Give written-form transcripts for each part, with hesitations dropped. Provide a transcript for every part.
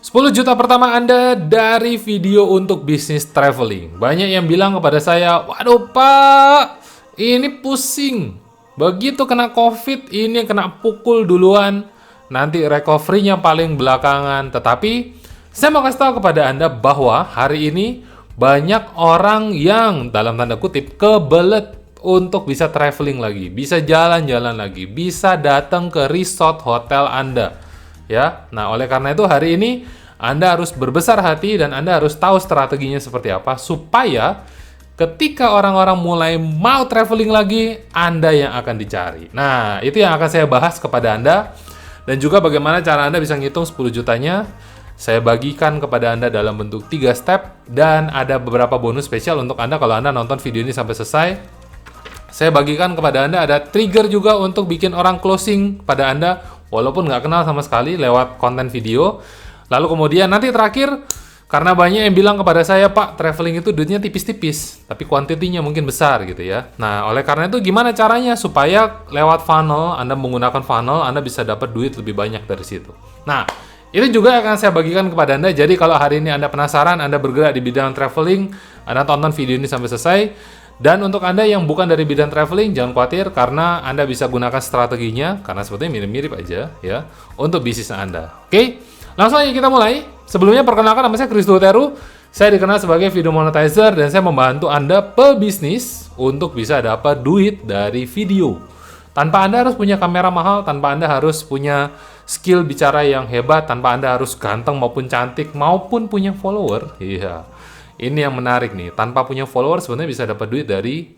10 juta pertama Anda dari video untuk bisnis traveling. Banyak yang bilang kepada saya, waduh Pak, ini pusing. Begitu kena COVID, ini kena pukul duluan. Nanti recovery-nya paling belakangan. Tetapi, saya mau kasih tahu kepada Anda bahwa hari ini banyak orang yang, dalam tanda kutip, kebelet untuk bisa traveling lagi. Bisa jalan-jalan lagi. Bisa datang ke resort hotel Anda. Ya, nah oleh karena itu hari ini Anda harus berbesar hati dan Anda harus tahu strateginya seperti apa supaya ketika orang-orang mulai mau traveling lagi, Anda yang akan dicari. Nah, itu yang akan saya bahas kepada Anda dan juga bagaimana cara Anda bisa ngitung 10 jutanya. Saya bagikan kepada Anda dalam bentuk 3 step dan ada beberapa bonus spesial untuk Anda kalau Anda nonton video ini sampai selesai. Saya bagikan kepada Anda ada trigger juga untuk bikin orang closing pada Anda walaupun nggak kenal sama sekali lewat konten video. Lalu kemudian nanti terakhir, karena banyak yang bilang kepada saya, Pak, traveling itu duitnya tipis-tipis, tapi kuantitinya mungkin besar gitu ya. Nah, oleh karena itu gimana caranya supaya lewat funnel, Anda menggunakan funnel, Anda bisa dapat duit lebih banyak dari situ. Nah, itu juga akan saya bagikan kepada Anda. Jadi kalau hari ini Anda penasaran, Anda bergerak di bidang traveling, Anda tonton video ini sampai selesai. Dan untuk Anda yang bukan dari bidang traveling, jangan khawatir karena Anda bisa gunakan strateginya, karena sebetulnya mirip-mirip aja ya, untuk bisnis Anda. Oke? Langsung aja kita mulai. Sebelumnya perkenalkan nama saya Kristo Teru. Saya dikenal sebagai video monetizer dan saya membantu Anda pebisnis untuk bisa dapat duit dari video. Tanpa Anda harus punya kamera mahal, tanpa Anda harus punya skill bicara yang hebat, tanpa Anda harus ganteng maupun cantik maupun punya follower. Iya. Ini yang menarik nih. Tanpa punya follower sebenarnya bisa dapat duit dari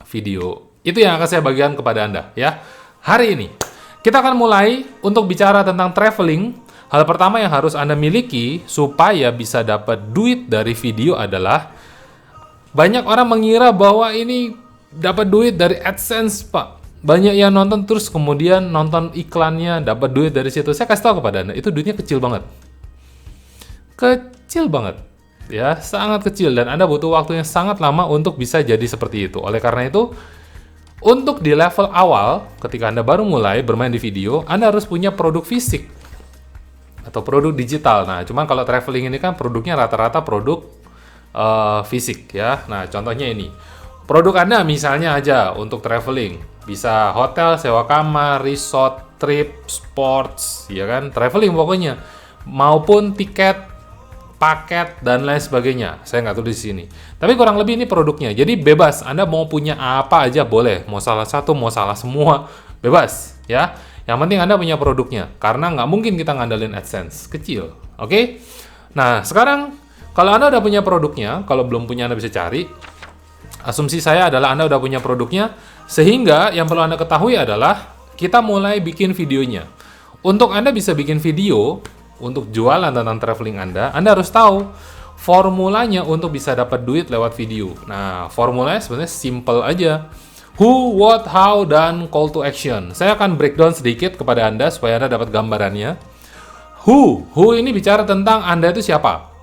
video. Itu yang akan saya bagikan kepada Anda ya. Hari ini kita akan mulai untuk bicara tentang traveling. Hal pertama yang harus Anda miliki supaya bisa dapat duit dari video adalah banyak orang mengira bahwa ini dapat duit dari AdSense, Pak. Banyak yang nonton terus kemudian nonton iklannya dapat duit dari situ. Saya kasih tahu kepada Anda, itu duitnya kecil banget. Kecil banget. Ya, sangat kecil dan Anda butuh waktu yang sangat lama untuk bisa jadi seperti itu. Oleh karena itu, untuk di level awal ketika Anda baru mulai bermain di video, Anda harus punya produk fisik atau produk digital. Nah, cuman kalau traveling ini kan produknya rata-rata produk fisik ya. Nah, contohnya ini. Produk Anda misalnya aja untuk traveling. Bisa hotel, sewa kamar, resort, trip, sports, ya kan? Traveling pokoknya. Maupun tiket, paket, dan lain sebagainya. Saya nggak tulis di sini. Tapi kurang lebih ini produknya. Jadi bebas. Anda mau punya apa aja boleh. Mau salah satu, mau salah semua. Bebas ya. Yang penting Anda punya produknya, karena nggak mungkin kita ngandelin AdSense, kecil, oke? Nah, sekarang kalau Anda udah punya produknya, kalau belum punya Anda bisa cari, asumsi saya adalah Anda udah punya produknya, sehingga yang perlu Anda ketahui adalah, kita mulai bikin videonya. Untuk Anda bisa bikin video, untuk jualan tentang traveling Anda harus tahu formulanya untuk bisa dapat duit lewat video. Nah, formulanya sebenarnya simple aja. Who, what, how, dan call to action. Saya akan breakdown sedikit kepada Anda supaya Anda dapat gambarannya. Who ini bicara tentang Anda itu siapa.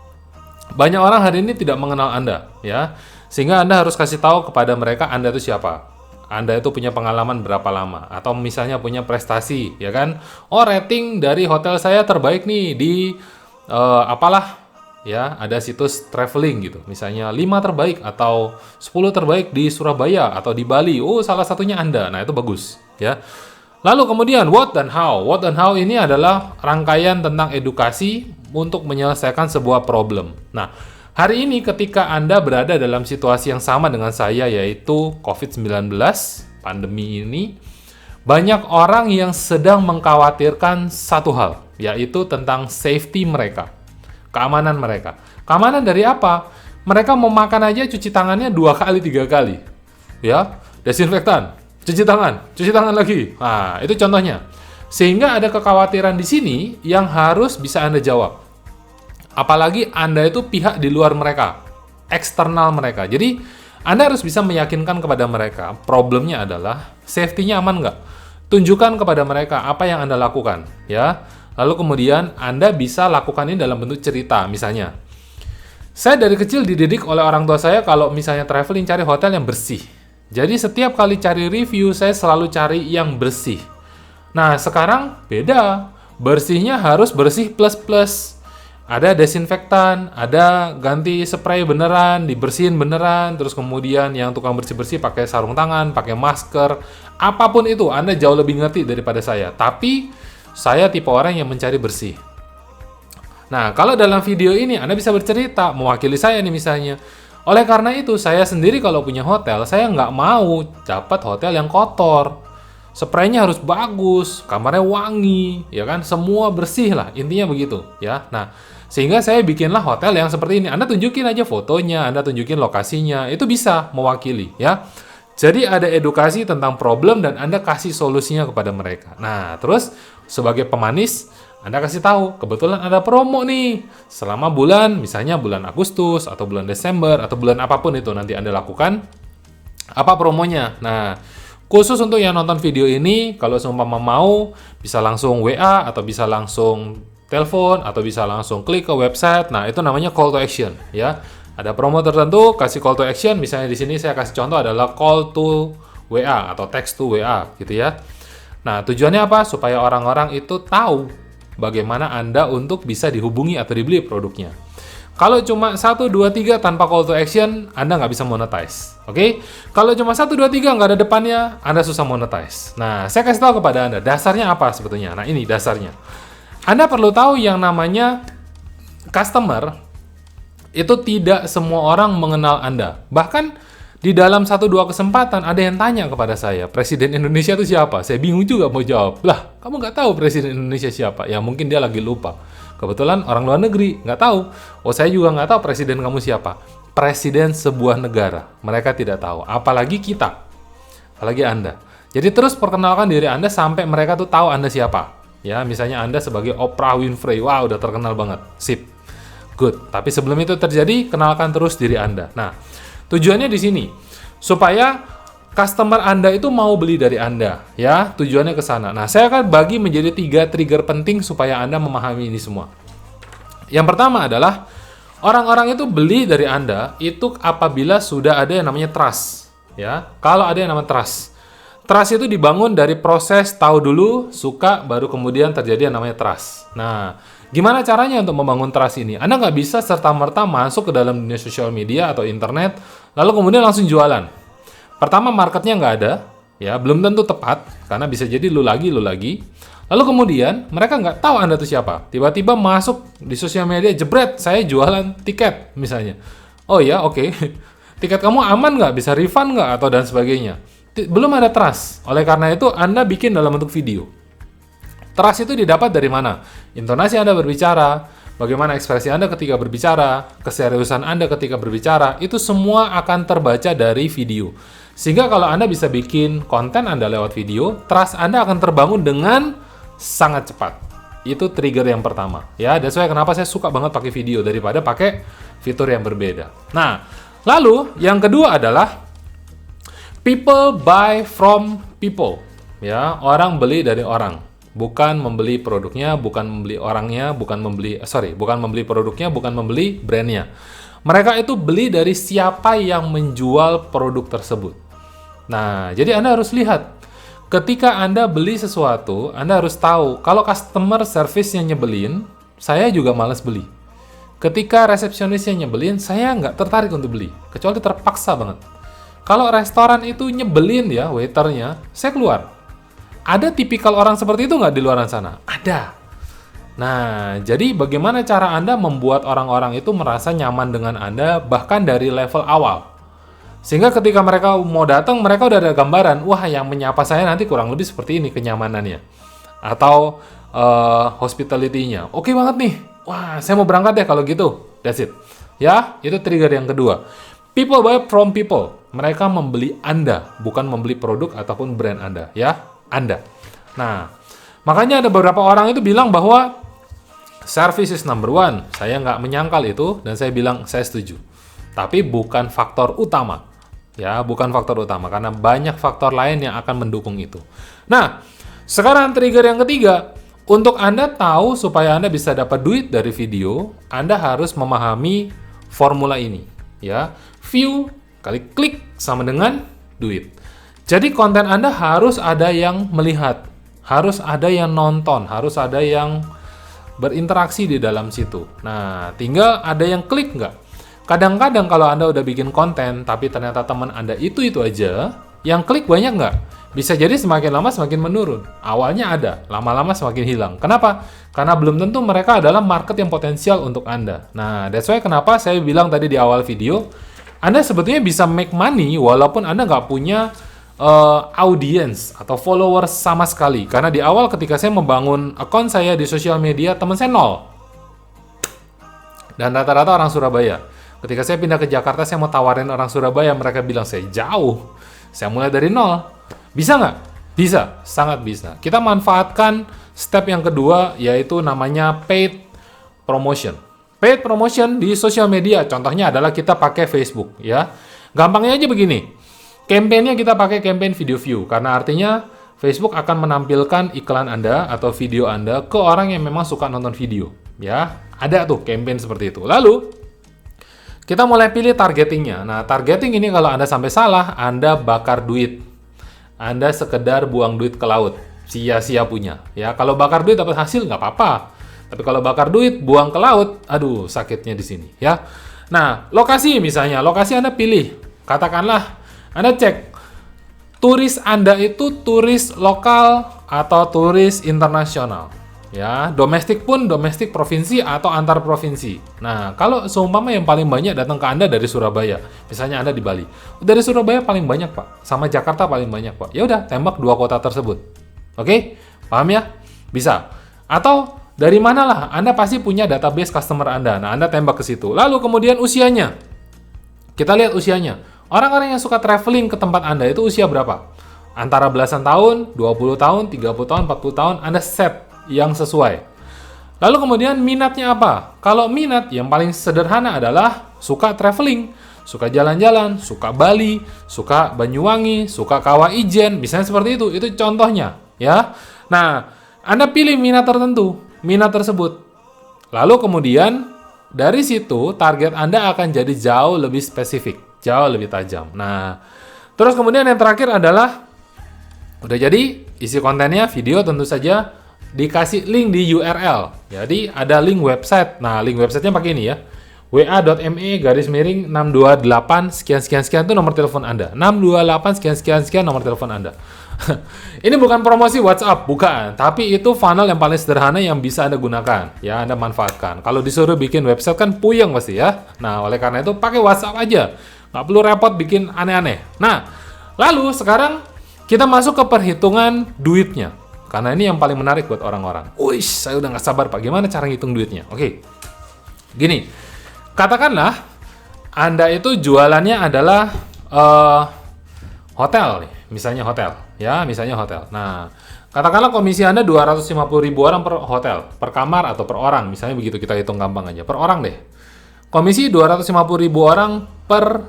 Banyak orang hari ini tidak mengenal Anda, ya. Sehingga Anda harus kasih tahu kepada mereka Anda itu siapa. Anda itu punya pengalaman berapa lama, atau misalnya punya prestasi, ya kan? Oh, rating dari hotel saya terbaik nih di apalah. Ya, ada situs traveling gitu. Misalnya 5 terbaik atau 10 terbaik di Surabaya atau di Bali. Oh, salah satunya Anda. Nah, itu bagus, ya. Lalu kemudian what dan how. What dan how ini adalah rangkaian tentang edukasi untuk menyelesaikan sebuah problem. Nah, hari ini ketika Anda berada dalam situasi yang sama dengan saya yaitu COVID-19, pandemi ini, banyak orang yang sedang mengkhawatirkan satu hal, yaitu tentang safety mereka. Keamanan mereka. Keamanan dari apa? Mereka mau makan aja cuci tangannya 2 kali, 3 kali. Ya, desinfektan, cuci tangan lagi. Nah, itu contohnya. Sehingga ada kekhawatiran di sini yang harus bisa Anda jawab. Apalagi Anda itu pihak di luar mereka, eksternal mereka. Jadi, Anda harus bisa meyakinkan kepada mereka, problemnya adalah safety-nya aman nggak? Tunjukkan kepada mereka apa yang Anda lakukan, ya. Lalu kemudian Anda bisa lakukan ini dalam bentuk cerita, misalnya. Saya dari kecil dididik oleh orang tua saya kalau misalnya traveling cari hotel yang bersih. Jadi setiap kali cari review, saya selalu cari yang bersih. Nah, sekarang beda. Bersihnya harus bersih plus-plus. ada desinfektan, ada ganti spray beneran, dibersihin beneran, terus kemudian yang tukang bersih-bersih pakai sarung tangan, pakai masker, apapun itu, Anda jauh lebih ngerti daripada saya. Tapi, saya tipe orang yang mencari bersih. Nah, kalau dalam video ini Anda bisa bercerita, mewakili saya nih misalnya. Oleh karena itu, saya sendiri kalau punya hotel, saya nggak mau dapat hotel yang kotor. Spraynya harus bagus, kamarnya wangi, ya kan? Semua bersih lah, intinya begitu, ya. Nah, sehingga saya bikinlah hotel yang seperti ini. Anda tunjukin aja fotonya, Anda tunjukin lokasinya, itu bisa mewakili, ya. Jadi ada edukasi tentang problem dan Anda kasih solusinya kepada mereka. Nah, terus sebagai pemanis, Anda kasih tahu, kebetulan ada promo nih, selama bulan, misalnya bulan Agustus, atau bulan Desember, atau bulan apapun itu nanti Anda lakukan, apa promonya. Nah, khusus untuk yang nonton video ini, kalau seumpama mau, bisa langsung WA, atau bisa langsung telepon, atau bisa langsung klik ke website. Nah, itu namanya call to action, ya. Ada promo tertentu, kasih call to action. Misalnya di sini saya kasih contoh adalah call to WA, atau text to WA, gitu ya. Nah, tujuannya apa? Supaya orang-orang itu tahu bagaimana Anda untuk bisa dihubungi atau dibeli produknya. Kalau cuma 1, 2, 3 tanpa call to action, Anda nggak bisa monetize. Oke? Kalau cuma 1, 2, 3 nggak ada depannya, Anda susah monetize. Nah, saya kasih tahu kepada Anda, dasarnya apa sebetulnya? Nah, ini dasarnya. Anda perlu tahu yang namanya customer, itu tidak semua orang mengenal Anda. Bahkan, di dalam 1-2 kesempatan, ada yang tanya kepada saya, Presiden Indonesia itu siapa? Saya bingung juga mau jawab. Lah, kamu nggak tahu Presiden Indonesia siapa? Ya, mungkin dia lagi lupa. Kebetulan orang luar negeri, nggak tahu. Oh, saya juga nggak tahu presiden kamu siapa. Presiden sebuah negara, mereka tidak tahu. Apalagi kita, apalagi Anda. Jadi terus perkenalkan diri Anda sampai mereka tuh tahu Anda siapa. Ya, misalnya Anda sebagai Oprah Winfrey, wah udah terkenal banget, sip, good. Tapi sebelum itu terjadi, kenalkan terus diri Anda. Nah, tujuannya di sini supaya customer Anda itu mau beli dari Anda, ya, tujuannya ke sana. Nah, saya akan bagi menjadi 3 trigger penting supaya Anda memahami ini semua. Yang pertama adalah, orang-orang itu beli dari Anda itu apabila sudah ada yang namanya trust, ya. Kalau ada yang namanya trust. Trust itu dibangun dari proses tahu dulu, suka, baru kemudian terjadi yang namanya trust. Nah, gimana caranya untuk membangun trust ini? Anda nggak bisa serta-merta masuk ke dalam dunia sosial media atau internet, lalu kemudian langsung jualan. Pertama, marketnya nggak ada, ya, belum tentu tepat, karena bisa jadi lu lagi. Lalu kemudian, mereka nggak tahu Anda itu siapa. Tiba-tiba masuk di sosial media, jebret, saya jualan tiket, misalnya. Oh ya, oke. Tiket kamu aman nggak? Bisa refund nggak? Atau dan sebagainya. Belum ada trust. Oleh karena itu, Anda bikin dalam bentuk video. Trust itu didapat dari mana? Intonasi Anda berbicara, bagaimana ekspresi Anda ketika berbicara, keseriusan Anda ketika berbicara, itu semua akan terbaca dari video. Sehingga kalau Anda bisa bikin konten Anda lewat video, trust Anda akan terbangun dengan sangat cepat. Itu trigger yang pertama. Ya, that's why kenapa saya suka banget pakai video daripada pakai fitur yang berbeda. Nah, lalu yang kedua adalah people buy from people. Ya, orang beli dari orang. Bukan membeli produknya, bukan membeli orangnya, bukan membeli produknya, bukan membeli brandnya. Mereka itu beli dari siapa yang menjual produk tersebut. Nah, jadi Anda harus lihat, ketika Anda beli sesuatu, Anda harus tahu, kalau customer service-nya nyebelin, saya juga malas beli. Ketika resepsionisnya nyebelin, saya nggak tertarik untuk beli, kecuali terpaksa banget. Kalau restoran itu nyebelin ya, waiternya, saya keluar. Ada tipikal orang seperti itu nggak di luar sana? Ada. Nah, jadi bagaimana cara Anda membuat orang-orang itu merasa nyaman dengan Anda, bahkan dari level awal? Sehingga ketika mereka mau datang, mereka udah ada gambaran, wah yang menyapa saya nanti kurang lebih seperti ini kenyamanannya. Atau hospitality-nya. Oke banget nih, wah saya mau berangkat deh kalau gitu. That's it. Ya, itu trigger yang kedua. People buy from people. Mereka membeli Anda, bukan membeli produk ataupun brand Anda. Ya, Anda. Nah, makanya ada beberapa orang itu bilang bahwa service is number one. Saya nggak menyangkal itu, dan saya bilang saya setuju. Tapi bukan faktor utama. Ya, bukan faktor utama, karena banyak faktor lain yang akan mendukung itu. Nah, sekarang trigger yang ketiga. Untuk Anda tahu supaya Anda bisa dapat duit dari video, Anda harus memahami formula ini. Ya, view kali klik sama dengan duit. Jadi konten Anda harus ada yang melihat, harus ada yang nonton, harus ada yang berinteraksi di dalam situ. Nah, tinggal ada yang klik nggak? Kadang-kadang kalau Anda udah bikin konten, tapi ternyata teman Anda itu aja, yang klik banyak nggak? Bisa jadi semakin lama semakin menurun. Awalnya ada, lama-lama semakin hilang. Kenapa? Karena belum tentu mereka adalah market yang potensial untuk Anda. Nah, that's why kenapa saya bilang tadi di awal video, Anda sebetulnya bisa make money walaupun Anda nggak punya audience atau followers sama sekali. Karena di awal ketika saya membangun akun saya di sosial media, teman saya 0. Dan rata-rata orang Surabaya. Ketika saya pindah ke Jakarta, saya mau tawarin orang Surabaya, mereka bilang saya jauh. Saya mulai dari 0. Bisa nggak? Bisa, sangat bisa. Kita manfaatkan step yang kedua, yaitu namanya paid promotion. Paid promotion di sosial media, contohnya adalah kita pakai Facebook, ya. Gampangnya aja begini, campaign-nya kita pakai campaign video view, karena artinya Facebook akan menampilkan iklan Anda atau video Anda ke orang yang memang suka nonton video, ya. Ada tuh campaign seperti itu. Lalu, kita mulai pilih targetingnya. Nah, targeting ini kalau Anda sampai salah, Anda bakar duit. Anda sekedar buang duit ke laut, sia-sia punya. Ya, kalau bakar duit dapat hasil nggak apa-apa. Tapi kalau bakar duit buang ke laut, aduh sakitnya di sini. Ya. Nah, lokasi misalnya, lokasi Anda pilih. Katakanlah Anda cek turis Anda itu turis lokal atau turis internasional. Ya, domestik pun domestik provinsi atau antar provinsi. Nah, kalau seumpama yang paling banyak datang ke Anda dari Surabaya, misalnya Anda di Bali, dari Surabaya paling banyak Pak, sama Jakarta paling banyak Pak. Ya udah, tembak 2 kota tersebut. Oke, paham ya? Bisa. Atau dari manalah Anda pasti punya database customer Anda. Nah, Anda tembak ke situ. Lalu kemudian usianya, kita lihat usianya. Orang-orang yang suka traveling ke tempat Anda itu usia berapa? Antara belasan tahun, 20 tahun, 30 tahun, 40 tahun, Anda set yang sesuai. Lalu kemudian minatnya apa? Kalau minat yang paling sederhana adalah suka traveling, suka jalan-jalan, suka Bali, suka Banyuwangi, suka Kawah Ijen, misalnya seperti itu. Itu contohnya, ya. Nah, Anda pilih minat tertentu, minat tersebut. Lalu kemudian dari situ target Anda akan jadi jauh lebih spesifik, jauh lebih tajam. Nah, terus kemudian yang terakhir adalah udah jadi isi kontennya video tentu saja dikasih link di URL. Jadi ada link website. Nah, link websitenya pakai ini ya. wa.me/628 sekian itu nomor telepon Anda. 628 sekian nomor telepon Anda. Ini bukan promosi WhatsApp, bukan. Tapi itu funnel yang paling sederhana yang bisa Anda gunakan. Ya, Anda manfaatkan. Kalau disuruh bikin website kan puyeng pasti ya. Nah, oleh karena itu pakai WhatsApp aja. Nggak perlu repot bikin aneh-aneh. Nah, lalu sekarang kita masuk ke perhitungan duitnya. Karena ini yang paling menarik buat orang-orang. Wih, saya udah nggak sabar Pak, gimana cara ngitung duitnya? Oke, gini, katakanlah Anda itu jualannya adalah hotel nih, misalnya hotel, ya, misalnya hotel. Nah, katakanlah komisi Anda 250.000 orang per hotel, per kamar atau per orang, misalnya begitu kita hitung gampang aja, per orang deh. Komisi 250.000 orang per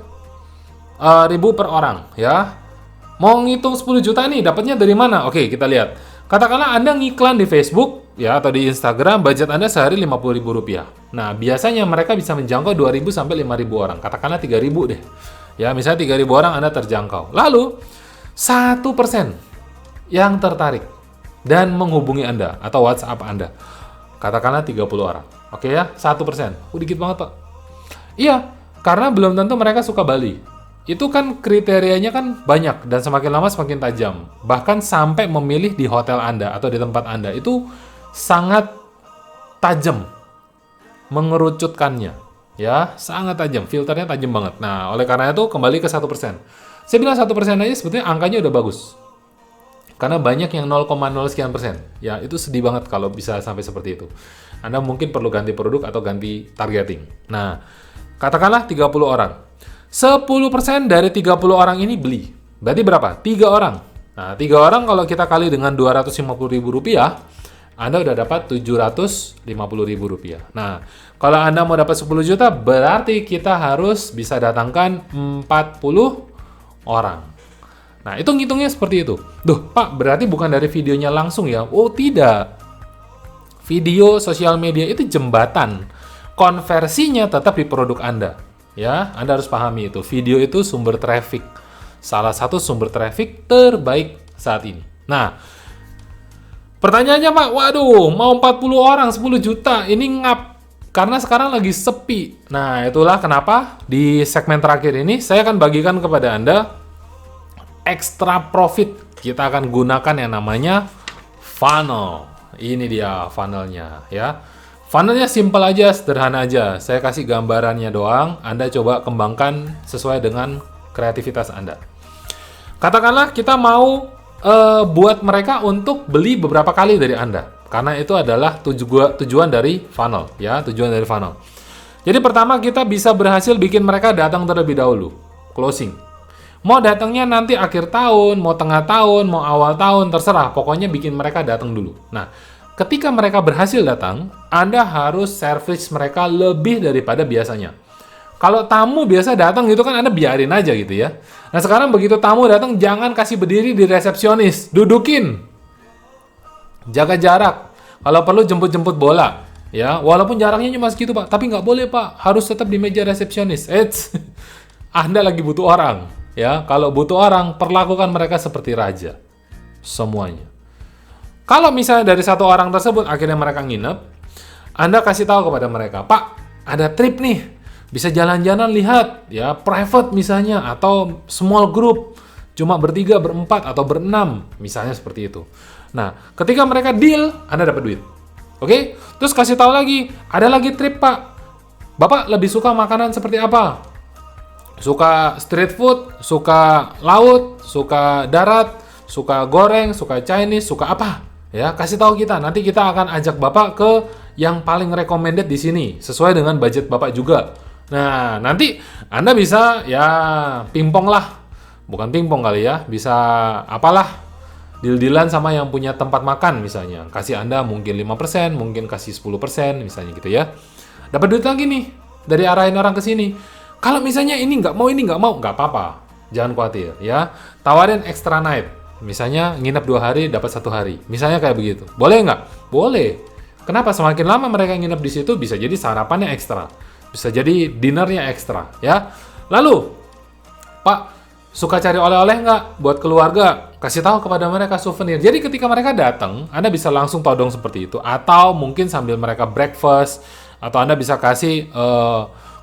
1.000 per orang, ya. Mau ngitung 10 juta nih, dapatnya dari mana? Oke, kita lihat. Katakanlah Anda ngiklan di Facebook ya atau di Instagram, budget Anda sehari Rp50.000. Nah, biasanya mereka bisa menjangkau 2.000 sampai 5.000 orang. Katakanlah 3.000 deh. Ya, misalnya 3.000 orang Anda terjangkau. Lalu 1% yang tertarik dan menghubungi Anda atau WhatsApp Anda. Katakanlah 30 orang. Oke ya, 1%. Dikit banget, Pak. Iya, karena belum tentu mereka suka Bali. Itu kan kriterianya kan banyak dan semakin lama semakin tajam. Bahkan sampai memilih di hotel Anda atau di tempat Anda itu sangat tajam mengerucutkannya. Ya, sangat tajam, filternya tajam banget. Nah, oleh karena itu kembali ke 1%. Saya bilang 1% aja sebetulnya angkanya udah bagus. Karena banyak yang 0,0 sekian persen. Ya, itu sedih banget kalau bisa sampai seperti itu. Anda mungkin perlu ganti produk atau ganti targeting. Nah, katakanlah 30 orang. 10% dari 30 orang ini beli. Berarti berapa? 3 orang. Nah, 3 orang kalau kita kali dengan Rp250.000, Anda udah dapat Rp750.000. Nah, kalau Anda mau dapat 10 juta, berarti kita harus bisa datangkan 40 orang. Nah, itu ngitungnya seperti itu. Duh, Pak, berarti bukan dari videonya langsung ya? Oh, tidak. Video sosial media itu jembatan. Konversinya tetap di produk Anda. Ya, Anda harus pahami itu. Video itu sumber traffic. Salah satu sumber traffic terbaik saat ini. Nah, Pertanyaannya Pak, waduh, mau 40 orang 10 juta, ini ngap. Karena sekarang lagi sepi. Nah, itulah kenapa di segmen terakhir ini saya akan bagikan kepada Anda extra profit. Kita akan gunakan yang namanya funnel. Ini dia funnelnya ya. Funnelnya simple aja, sederhana aja. Saya kasih gambarannya doang, Anda coba kembangkan sesuai dengan kreativitas Anda. Katakanlah kita mau buat mereka untuk beli beberapa kali dari Anda. Karena itu adalah tujuan dari funnel, ya, tujuan dari funnel. Jadi pertama kita bisa berhasil bikin mereka datang terlebih dahulu, closing. Mau datangnya nanti akhir tahun, mau tengah tahun, mau awal tahun, terserah. Pokoknya bikin mereka datang dulu. Nah, ketika mereka berhasil datang, Anda harus service mereka lebih daripada biasanya. Kalau tamu biasa datang gitu kan Anda biarin aja gitu ya. Nah sekarang begitu tamu datang jangan kasih berdiri di resepsionis, dudukin. Jaga jarak. Kalau perlu jemput-jemput bola, ya. Walaupun jaraknya cuma segitu Pak, tapi nggak boleh Pak, harus tetap di meja resepsionis. Anda lagi butuh orang, ya. Kalau butuh orang, perlakukan mereka seperti raja, semuanya. Kalau misalnya dari satu orang tersebut akhirnya mereka nginep, Anda kasih tahu kepada mereka, Pak, ada trip nih. Bisa jalan-jalan lihat, ya, private misalnya, atau small group, cuma bertiga, berempat, atau berenam, misalnya seperti itu. Nah, ketika mereka deal, Anda dapat duit. Oke? Terus kasih tahu lagi, ada lagi trip Pak. Bapak lebih suka makanan seperti apa? Suka street food, suka laut, suka darat, suka goreng, suka Chinese, suka apa? Ya, kasih tahu kita. Nanti kita akan ajak Bapak ke yang paling recommended di sini, sesuai dengan budget Bapak juga. Nah, nanti Anda bisa ya pingpong lah. Bukan pingpong kali ya, bisa apalah. Deal-dealan sama yang punya tempat makan misalnya. Kasih Anda mungkin 5%, mungkin kasih 10% misalnya gitu ya. Dapat duit lagi nih dari arahin orang ke sini. Kalau misalnya ini nggak mau, nggak apa-apa. Jangan khawatir ya. Tawarin extra night. Misalnya nginep 2 hari dapat 1 hari. Misalnya kayak begitu. Boleh nggak? Boleh. Kenapa? Semakin lama mereka nginep di situ bisa jadi sarapannya ekstra. Bisa jadi dinernya ekstra, ya. Lalu, Pak, suka cari oleh-oleh nggak buat keluarga? Kasih tahu kepada mereka souvenir. Jadi ketika mereka datang, Anda bisa langsung todong seperti itu. Atau mungkin sambil mereka breakfast, atau Anda bisa kasih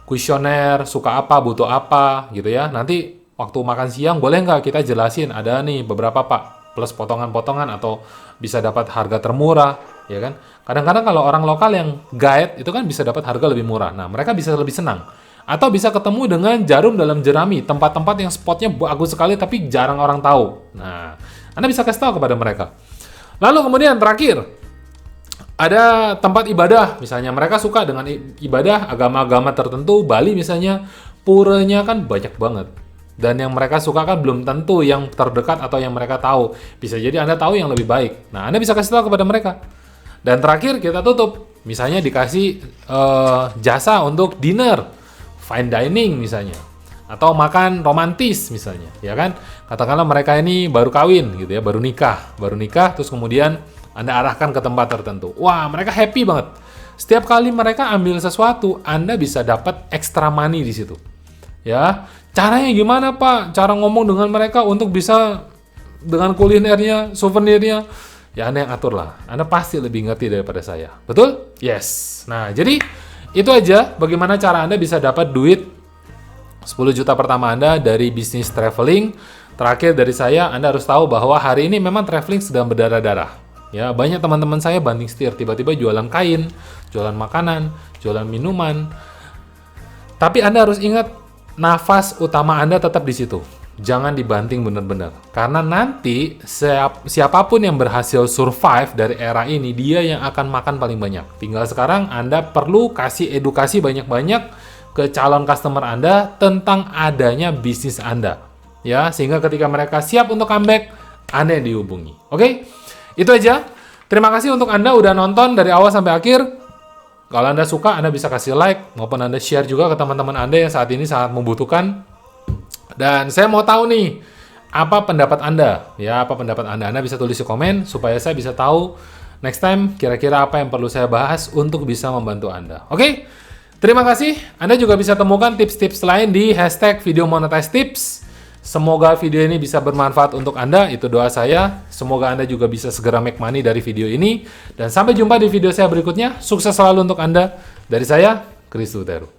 kuesioner, suka apa, butuh apa, gitu ya. Nanti waktu makan siang, boleh nggak kita jelasin, ada nih beberapa Pak, plus potongan-potongan, atau bisa dapat harga termurah, ya kan? Kadang-kadang kalau orang lokal yang guide itu kan bisa dapat harga lebih murah. Nah, mereka bisa lebih senang. Atau bisa ketemu dengan jarum dalam jerami, tempat-tempat yang spotnya bagus sekali tapi jarang orang tahu. Nah, Anda bisa kasih tahu kepada mereka. Lalu kemudian terakhir, ada tempat ibadah. Misalnya mereka suka dengan ibadah agama-agama tertentu, Bali misalnya, puranya kan banyak banget. Dan yang mereka suka kan belum tentu yang terdekat atau yang mereka tahu. Bisa jadi Anda tahu yang lebih baik. Nah, Anda bisa kasih tahu kepada mereka. Dan terakhir kita tutup. Misalnya dikasih jasa untuk dinner, fine dining misalnya. Atau makan romantis misalnya. Ya kan? Katakanlah mereka ini baru kawin gitu ya, baru nikah. Terus kemudian Anda arahkan ke tempat tertentu. Wah, mereka happy banget. Setiap kali mereka ambil sesuatu, Anda bisa dapat extra money di situ. Ya, caranya gimana Pak? Cara ngomong dengan mereka untuk bisa dengan kulinernya, souvenirnya, ya Anda yang atur lah. Anda pasti lebih ngerti daripada saya. Betul? Yes. Nah, jadi itu aja bagaimana cara Anda bisa dapat duit 10 juta pertama Anda dari bisnis traveling. Terakhir dari saya, Anda harus tahu bahwa hari ini memang traveling sedang berdarah-darah. Ya, banyak teman-teman saya banding setir, tiba-tiba jualan kain, jualan makanan, jualan minuman. Tapi Anda harus ingat, nafas utama Anda tetap di situ. Jangan dibanting benar-benar. Karena nanti siapapun yang berhasil survive dari era ini, dia yang akan makan paling banyak. Tinggal sekarang Anda perlu kasih edukasi banyak-banyak ke calon customer Anda tentang adanya bisnis Anda. Ya, sehingga ketika mereka siap untuk comeback, Anda yang dihubungi. Oke? Itu aja. Terima kasih untuk Anda udah nonton dari awal sampai akhir. Kalau Anda suka, Anda bisa kasih like, maupun Anda share juga ke teman-teman Anda yang saat ini sangat membutuhkan. Dan saya mau tahu nih, apa pendapat Anda? Ya, apa pendapat Anda? Anda bisa tulis di komen, supaya saya bisa tahu next time kira-kira apa yang perlu saya bahas untuk bisa membantu Anda. Oke? Terima kasih. Anda juga bisa temukan tips-tips lain di hashtag video monetize tips. Semoga video ini bisa bermanfaat untuk Anda, itu doa saya. Semoga Anda juga bisa segera make money dari video ini. Dan sampai jumpa di video saya berikutnya. Sukses selalu untuk Anda. Dari saya, Chris Lutero.